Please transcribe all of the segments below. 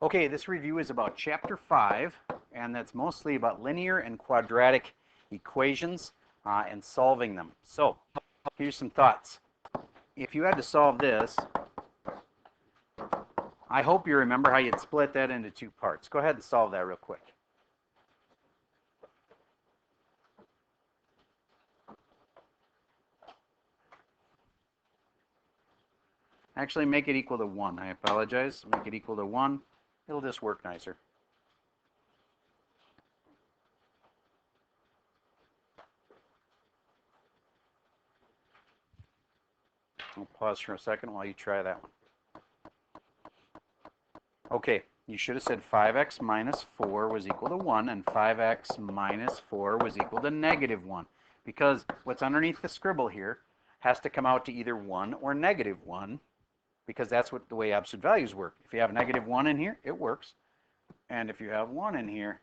Okay, this review is about Chapter 5, and that's mostly about linear and quadratic equations and solving them. So, here's some thoughts. If you had to solve this, I hope you remember how you'd split that into two parts. Go ahead and solve that real quick. Actually, make it equal to 1. I apologize. Make it equal to 1. It'll just work nicer. I'll pause for a second while you try that one. Okay, you should have said 5x minus 4 was equal to 1, and 5x minus 4 was equal to negative 1. Because what's underneath the scribble here has to come out to either 1 or negative 1, because that's what the way absolute values work. If you have negative 1 in here, it works. And if you have 1 in here,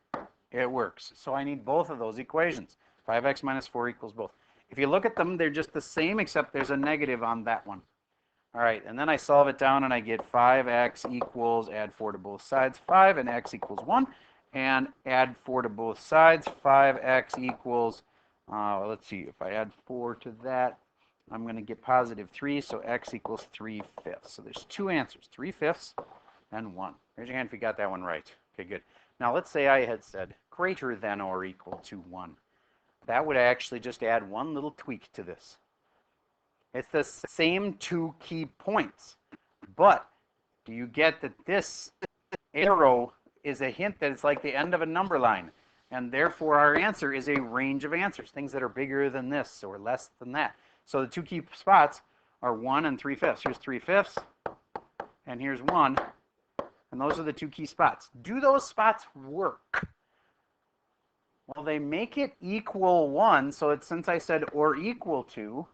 it works. So I need both of those equations. 5x minus 4 equals both. If you look at them, they're just the same, except there's a negative on that one. All right, and then I solve it down, and I get 5x equals, add 4 to both sides, 5, and x equals 1. And add 4 to both sides, 5x equals, let's see, if I add 4 to that, I'm going to get positive 3, so x equals 3/5. So there's two answers, 3/5 and 1. Raise your hand if you got that one right. Okay, good. Now let's say I had said greater than or equal to 1. That would actually just add one little tweak to this. It's the same two key points, but do you get that this arrow is a hint that it's like the end of a number line, and therefore our answer is a range of answers, things that are bigger than this or less than that. So the two key spots are 1 and 3/5. Here's 3/5, and here's 1, and those are the two key spots. Do those spots work? Well, they make it equal 1, so it's, since I said or equal to,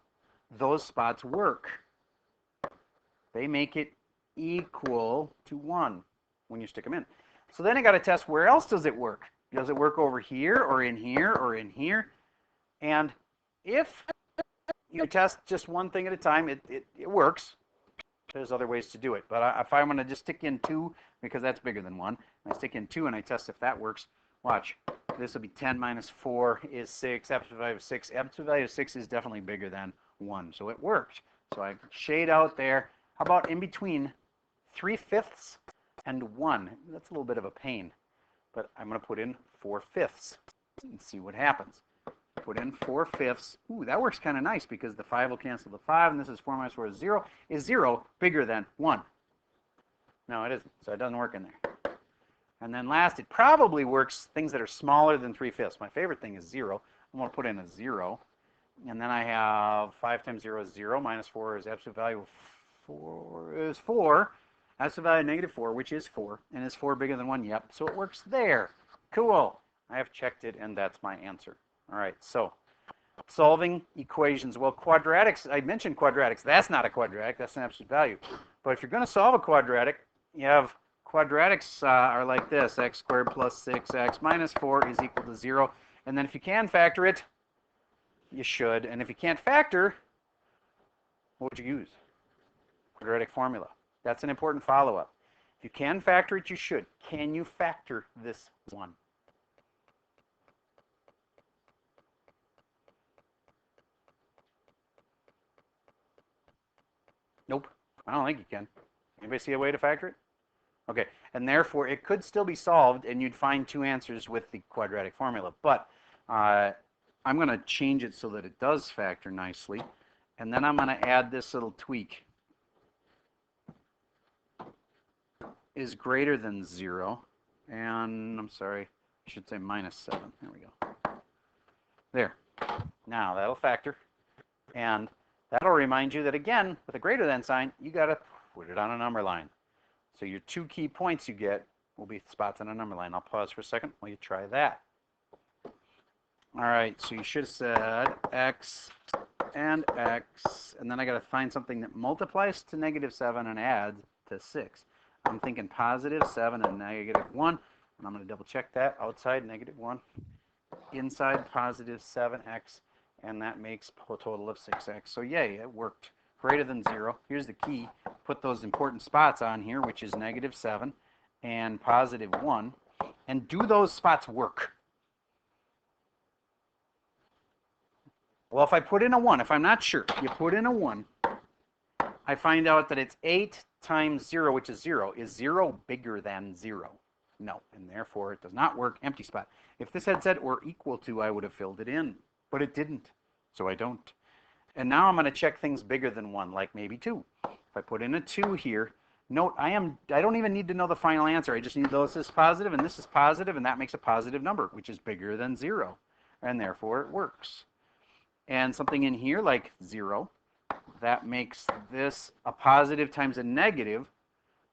those spots work. They make it equal to 1 when you stick them in. So then I got to test, where else does it work? Does it work over here or in here or in here? And if you test just one thing at a time, it works. There's other ways to do it. But if I'm going to just stick in 2, because that's bigger than 1, I stick in 2 and I test if that works. Watch. This will be 10 minus 4 is 6. Absolute value of 6. Absolute value of 6 is definitely bigger than 1. So it worked. So I shade out there. How about in between 3/5 and 1? That's a little bit of a pain. But I'm going to put in 4/5 and see what happens. Put in 4/5. Ooh, that works kind of nice, because the 5 will cancel the 5, and this is 4 minus 4 is 0. Is 0 bigger than 1? No, it isn't. So it doesn't work in there. And then last, it probably works things that are smaller than 3/5. My favorite thing is 0. I'm going to put in a 0. And then I have 5 times 0 is 0. Minus 4 is absolute value of 4 is 4. Absolute value of negative 4, which is 4. And is 4 bigger than 1? Yep. So it works there. Cool. I have checked it, and that's my answer. All right. So solving equations. Well, quadratics, I mentioned quadratics. That's not a quadratic. That's an absolute value. But if you're going to solve a quadratic, you have quadratics are like this. X squared plus 6x minus 4 is equal to 0. And then if you can factor it, you should. And if you can't factor, what would you use? Quadratic formula. That's an important follow-up. If you can factor it, you should. Can you factor this one? Nope. I don't think you can. Anybody see a way to factor it? Okay. And therefore, it could still be solved, and you'd find two answers with the quadratic formula. But I'm going to change it so that it does factor nicely. And then I'm going to add this little tweak. Is greater than 0. And I'm sorry, I should say minus 7. There we go. There. Now that'll factor. And that'll remind you that, again, with a greater than sign, you got to put it on a number line. So your two key points you get will be spots on a number line. I'll pause for a second while you try that. All right, so you should have said x and x, and then I got to find something that multiplies to negative 7 and adds to 6. I'm thinking positive 7 and negative 1, and I'm going to double check that. Outside negative 1, inside positive 7x, and that makes a total of 6x. So yay, it worked. Greater than 0. Here's the key. Put those important spots on here, which is negative 7 and positive 1. And do those spots work? Well, if I put in a 1, if I'm not sure, you put in a 1, I find out that it's 8 times 0, which is 0. Is 0 bigger than 0? No, and therefore it does not work. Empty spot. If this had said or equal to, I would have filled it in, but it didn't, so I don't. And now I'm going to check things bigger than 1, like maybe 2. If I put in a 2 here, note I don't even need to know the final answer. I just need to know this is positive and this is positive, and that makes a positive number, which is bigger than 0, and therefore it works. And something in here like 0, that makes this a positive times a negative,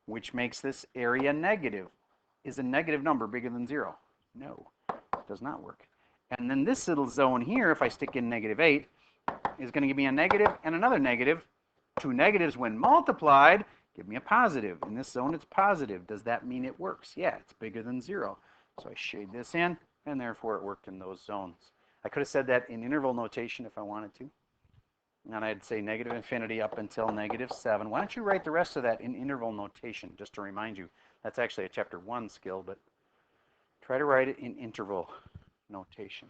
which makes this area negative. Is a negative number bigger than 0? No, it does not work. And then this little zone here, if I stick in -8, is going to give me a negative and another negative. 2 negatives when multiplied give me a positive. In this zone, it's positive. Does that mean it works? Yeah, it's bigger than 0. So I shade this in, and therefore it worked in those zones. I could have said that in interval notation if I wanted to. And I'd say negative infinity up until -7. Why don't you write the rest of that in interval notation, just to remind you. That's actually a chapter 1 skill, but try to write it in interval notation.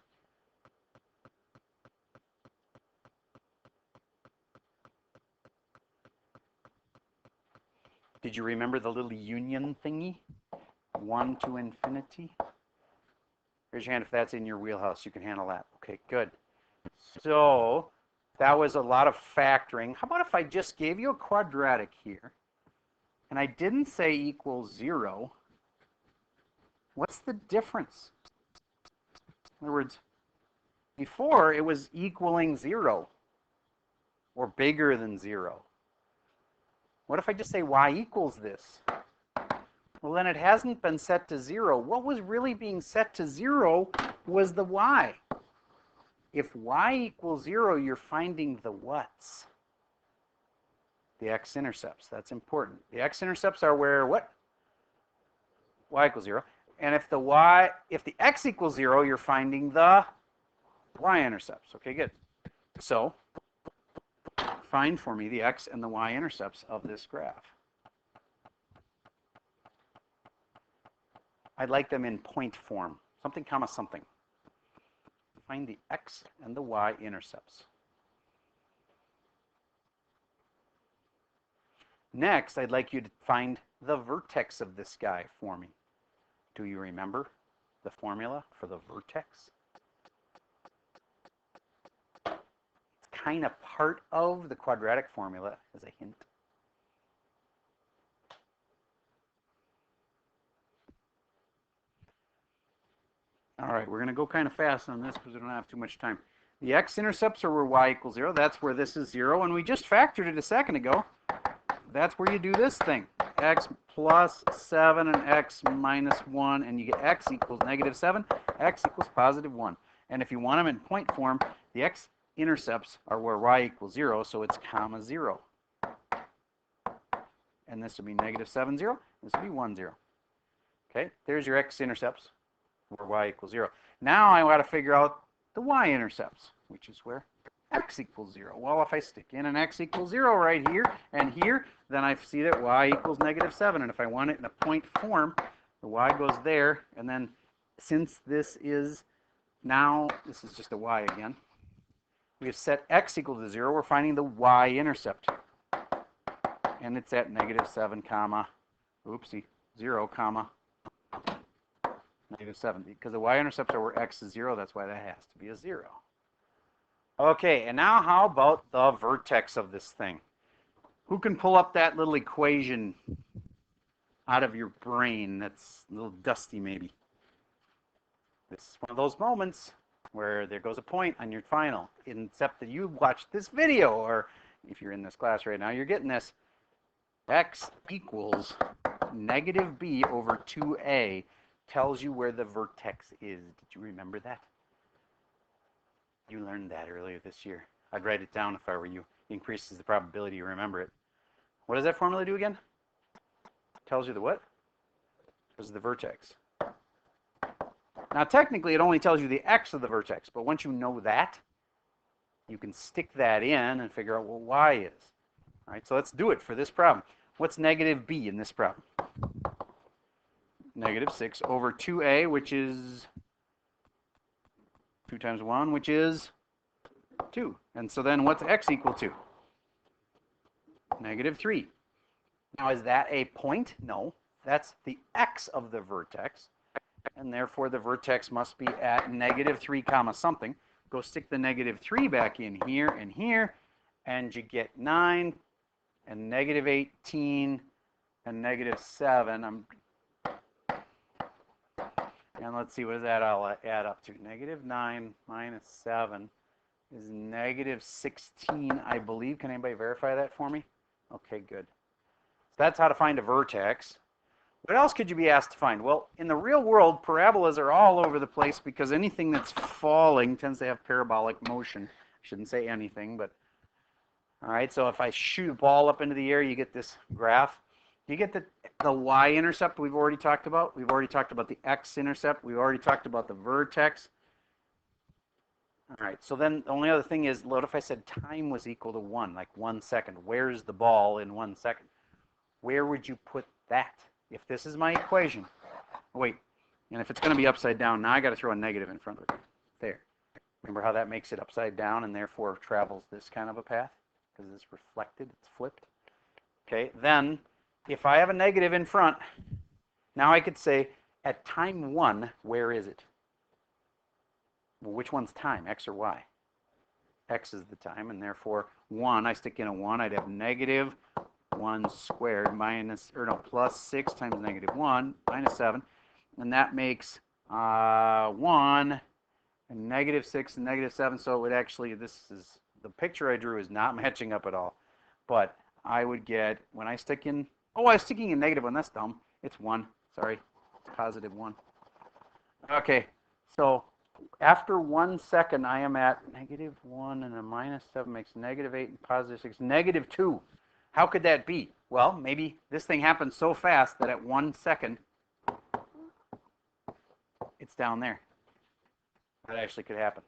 Did you remember the little union thingy? 1 to infinity? Raise your hand if that's in your wheelhouse. You can handle that. Okay, good. So that was a lot of factoring. How about if I just gave you a quadratic here, and I didn't say equals 0? What's the difference? In other words, before it was equaling 0 or bigger than 0. What if I just say y equals this? Well, then it hasn't been set to 0. What was really being set to 0 was the y. If y equals 0, you're finding the what's? The x-intercepts. That's important. The x-intercepts are where what? Y equals 0. And if the x equals 0, you're finding the y-intercepts. Okay, good. So find for me the x and the y-intercepts of this graph. I'd like them in point form. Something comma something. Find the x and the y-intercepts. Next, I'd like you to find the vertex of this guy for me. Do you remember the formula for the vertex? It's kind of part of the quadratic formula as a hint. All right, we're going to go kind of fast on this because we don't have too much time. The x-intercepts are where y equals 0. That's where this is 0. And we just factored it a second ago. That's where you do this thing. X plus 7 and x minus 1. And you get x equals -7. X equals +1. And if you want them in point form, the x-intercepts are where y equals 0. So it's comma 0. And this would be -7, 0. This would be 1, 0. Okay, there's your x-intercepts, where y equals 0. Now I want to figure out the y-intercepts, which is where x equals 0. Well, if I stick in an x equals 0 right here and here, then I see that y equals -7. And if I want it in a point form, the y goes there. And then since this is now, this is just a y again, we have set x equal to 0. We're finding the y-intercept. And it's at -7, comma, oopsie, 0, comma, -7, because the y-intercepts are where x is 0. That's why that has to be a 0. Okay, and now how about the vertex of this thing? Who can pull up that little equation out of your brain that's a little dusty maybe? This is one of those moments where there goes a point on your final, except that you watched this video, or if you're in this class right now, you're getting this. X equals -b over 2a tells you where the vertex is. Did you remember that? You learned that earlier this year. I'd write it down if I were you. It increases the probability you remember it. What does that formula do again? Tells you the what? Tells you the vertex. Now technically it only tells you the x of the vertex, but once you know that, you can stick that in and figure out what y is. All right, so let's do it for this problem. What's -b in this problem? negative 6 over 2a, which is 2 times 1, which is 2. And so then what's x equal to? Negative 3. Now, is that a point? No. That's the x of the vertex. And therefore, the vertex must be at negative 3 comma something. Go stick the negative 3 back in here, and you get 9 and negative 18 and negative 7. And let's see, what does that all add up to? Negative 9 minus 7 is negative 16, I believe. Can anybody verify that for me? Okay, good. So that's how to find a vertex. What else could you be asked to find? Well, in the real world, parabolas are all over the place because anything that's falling tends to have parabolic motion. I shouldn't say anything, but all right, so if I shoot a ball up into the air, you get this graph. You get the y-intercept we've already talked about. We've already talked about the x-intercept. We've already talked about the vertex. All right, so then the only other thing is, what if I said time was equal to 1, like 1 second? Where's the ball in 1 second? Where would you put that? If this is my equation, wait, and if it's going to be upside down, now I got to throw a negative in front of it. There. Remember how that makes it upside down and therefore travels this kind of a path? Because it's reflected, it's flipped. Okay, then if I have a negative in front, now I could say at time 1, where is it? Well, which one's time, x or y? X is the time, and therefore 1, I stick in a 1, I'd have negative 1 squared plus 6 times negative 1 minus 7, and that makes 1 and negative 6 and negative 7. So it would actually, the picture I drew is not matching up at all. But I would get, when I stick in, oh, I was sticking in negative 1, that's dumb. It's 1, sorry, it's positive 1. Okay, so after 1 second, I am at negative 1 and a minus 7 makes negative 8 and positive 6, negative 2. How could that be? Well, maybe this thing happens so fast that at 1 second, it's down there. That actually could happen.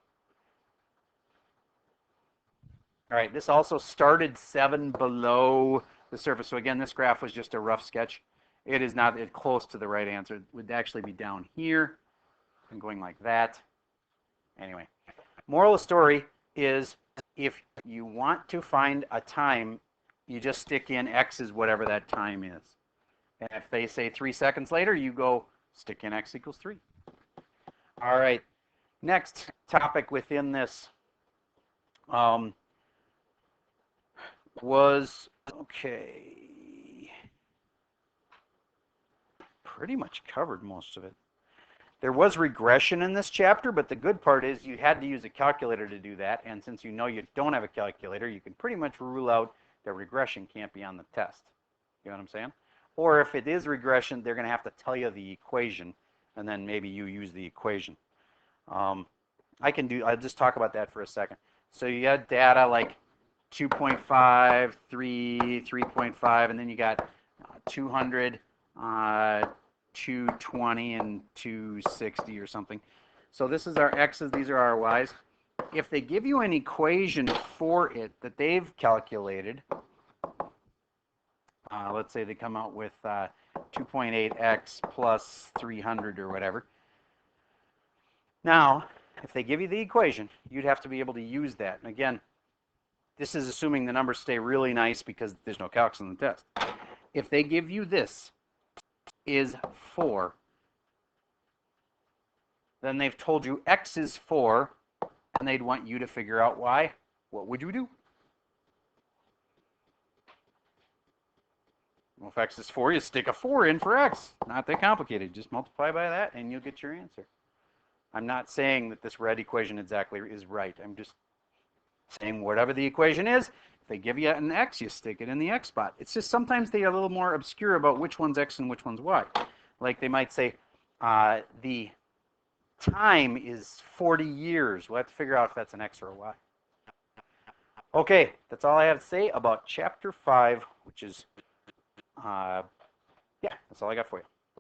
All right, this also started 7 below the surface. So again, this graph was just a rough sketch. It is not close to the right answer. It would actually be down here and going like that. Anyway, moral of the story is if you want to find a time, you just stick in x is whatever that time is. And if they say 3 seconds later, you go stick in x equals 3. All right, next topic within this was, okay, pretty much covered most of it. There was regression in this chapter, but the good part is you had to use a calculator to do that. And since you know you don't have a calculator, you can pretty much rule out that regression can't be on the test. You know what I'm saying? Or if it is regression, they're going to have to tell you the equation, and then maybe you use the equation. I'll just talk about that for a second. So you had data like 2.5, 3, 3.5, and then you got 200, 220, and 260 or something. So this is our x's, these are our y's. If they give you an equation for it that they've calculated, let's say they come out with 2.8x plus 300 or whatever. Now, if they give you the equation, you'd have to be able to use that. And again, this is assuming the numbers stay really nice because there's no calcs on the test. If they give you this is 4, then they've told you x is 4, and they'd want you to figure out y. What would you do? Well, if x is 4, you stick a 4 in for x. Not that complicated. Just multiply by that, and you'll get your answer. I'm not saying that this red equation exactly is right. I'm just saying whatever the equation is, if they give you an x, you stick it in the x spot. It's just sometimes they are a little more obscure about which one's x and which one's y. Like they might say the time is 40 years. We'll have to figure out if that's an x or a y. Okay, that's all I have to say about Chapter 5, which is, yeah, that's all I got for you.